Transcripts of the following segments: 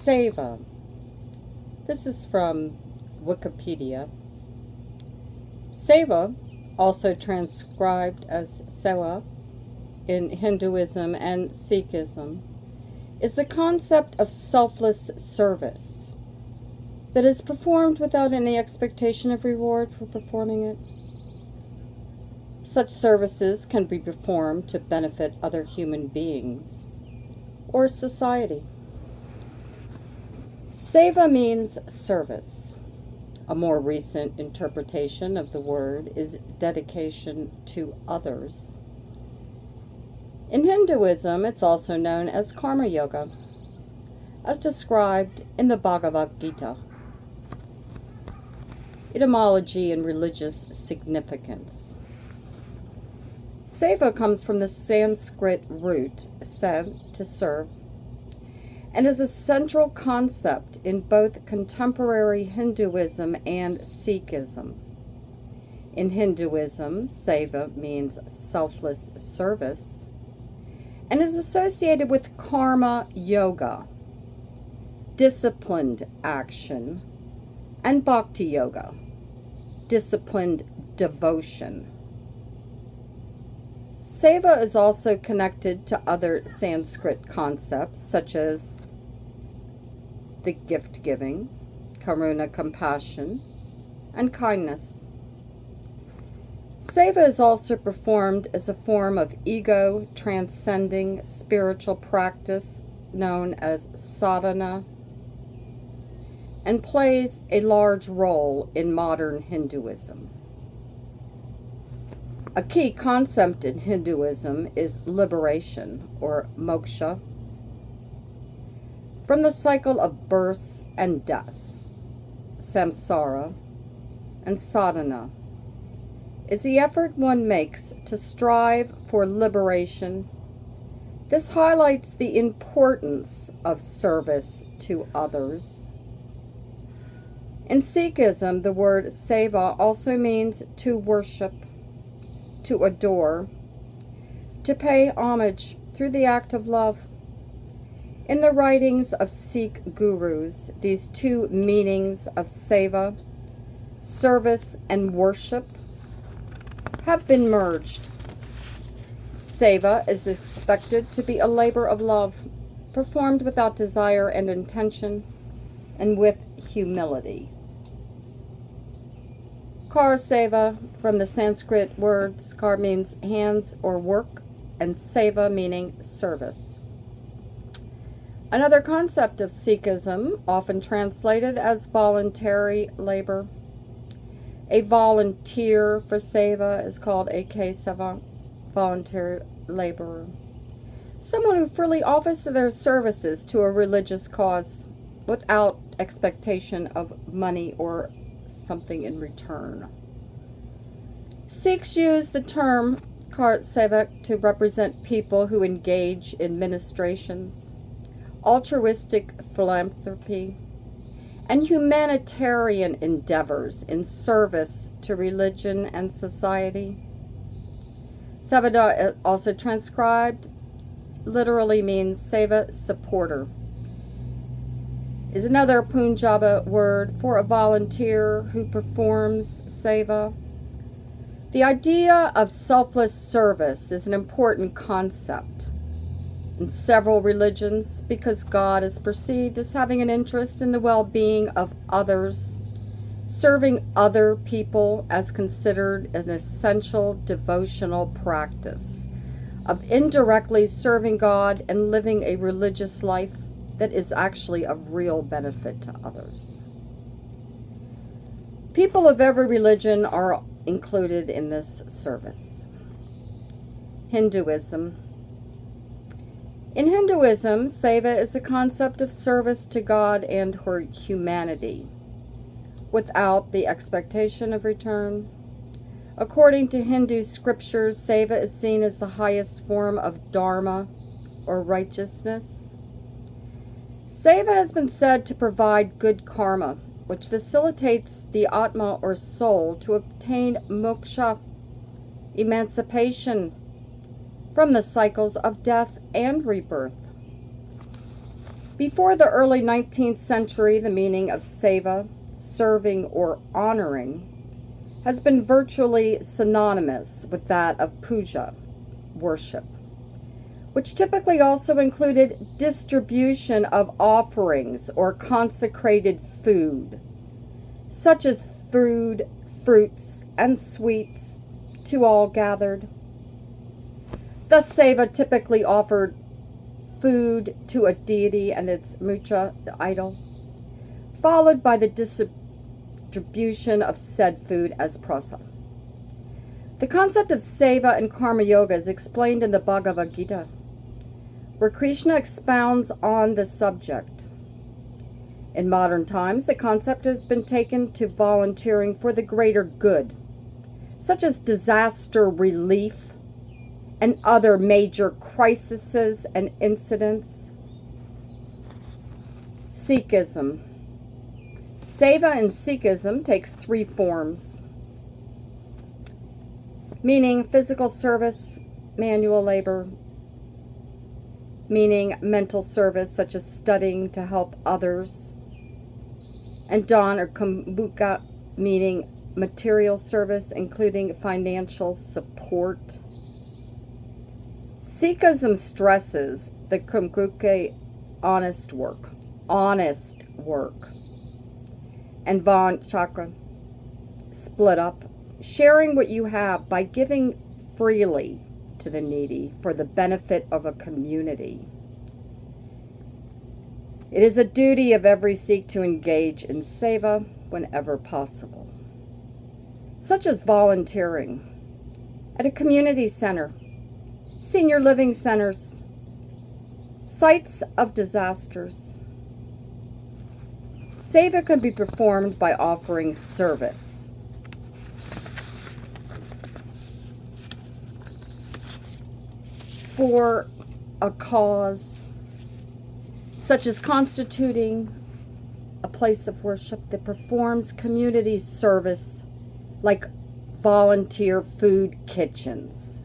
SEVA. This is from Wikipedia. SEVA, also transcribed as SEVA in Hinduism and Sikhism, is the concept of selfless service that is performed without any expectation of reward for performing it. Such services can be performed to benefit other human beings or society. SEVA means service. A more recent interpretation of the word is dedication to others. In Hinduism, it's also known as karma yoga, as described in the Bhagavad Gita. Etymology and religious significance. SEVA comes from the Sanskrit root sev, to serve, and is a central concept in both contemporary Hinduism and Sikhism. In Hinduism, SEVA means selfless service and is associated with karma yoga, disciplined action, and bhakti yoga, disciplined devotion. SEVA is also connected to other Sanskrit concepts such as the gift giving, karuna, compassion, and kindness. SEVA is also performed as a form of ego transcending spiritual practice known as sadhana, and plays a large role in modern Hinduism. A key concept in Hinduism is liberation, or moksha, from the cycle of births and deaths. Samsara and sadhana is the effort one makes to strive for liberation. This highlights the importance of service to others. In Sikhism, the word seva also means to worship, to adore, to pay homage through the act of love. In the writings of Sikh gurus, these two meanings of seva, service and worship, have been merged. Seva is expected to be a labor of love, performed without desire and intention, and with humility. Kar seva, from the Sanskrit word skar, means hands or work, and seva meaning service. Another concept of Sikhism, often translated as voluntary labor. A volunteer for seva is called a Kesava, voluntary laborer. Someone who freely offers their services to a religious cause without expectation of money or something in return. Sikhs use the term kar sevak to represent people who engage in ministrations, altruistic philanthropy, and humanitarian endeavors in service to religion and society. Sevadar, also transcribed, literally means seva, supporter, is another Punjabi word for a volunteer who performs seva. The idea of selfless service is an important concept in several religions because God is perceived as having an interest in the well-being of others. Serving other people as considered an essential devotional practice of indirectly serving God and living a religious life that is actually of real benefit to others. People of every religion are included in this service. Hinduism. In Hinduism, seva is a concept of service to God and for humanity, without the expectation of return. According to Hindu scriptures, seva is seen as the highest form of dharma, or righteousness. Seva has been said to provide good karma, which facilitates the Atma or soul to obtain moksha, emancipation from the cycles of death and rebirth. Before the early 19th century, the meaning of seva, serving or honoring, has been virtually synonymous with that of puja, worship, which typically also included distribution of offerings or consecrated food, such as food, fruits, and sweets, to all gathered. Thus, seva typically offered food to a deity and its mucha, the idol, followed by the distribution of said food as prasad. The concept of seva and karma yoga is explained in the Bhagavad Gita, where Krishna expounds on the subject. In modern times, the concept has been taken to volunteering for the greater good, such as disaster relief and other major crises and incidents. Sikhism. Seva in Sikhism takes three forms, meaning physical service, manual labor, meaning mental service such as studying to help others, and dan or kumbuka, meaning material service including financial support. Sikhism stresses the kumbuke, honest work, and van chakra, split up, sharing what you have by giving freely to the needy for the benefit of a community. It is a duty of every Sikh to engage in seva whenever possible, such as volunteering at a community center, senior living centers, sites of disasters. Seva can be performed by offering service. For a cause, such as constituting a place of worship that performs community service, like volunteer food kitchens.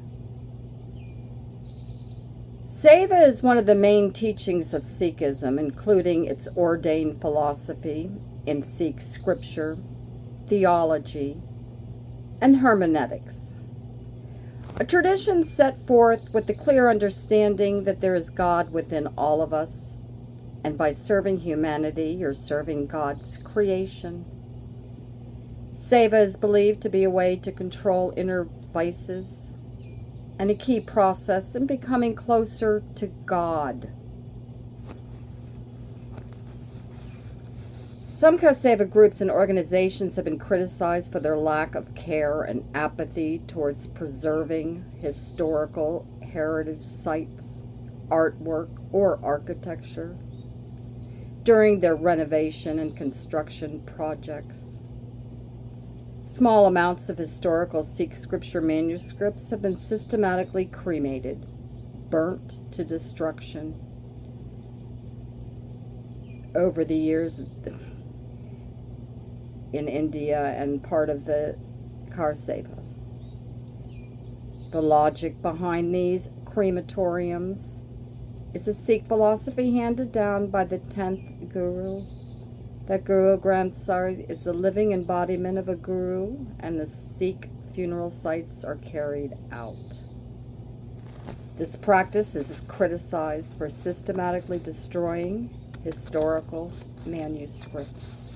Seva is one of the main teachings of Sikhism, including its ordained philosophy in Sikh scripture, theology, and hermeneutics. A tradition set forth with the clear understanding that there is God within all of us, and by serving humanity, you're serving God's creation. Seva is believed to be a way to control inner vices and a key process in becoming closer to God. Some Seva groups and organizations have been criticized for their lack of care and apathy towards preserving historical heritage sites, artwork, or architecture during their renovation and construction projects. Small amounts of historical Sikh scripture manuscripts have been systematically cremated, burnt to destruction over the years in India and part of the Seva. The logic behind these crematoriums is a Sikh philosophy handed down by the 10th Guru. That Guru Granth Sahib is the living embodiment of a guru, and the Sikh funeral sites are carried out. This practice is criticized for systematically destroying historical manuscripts.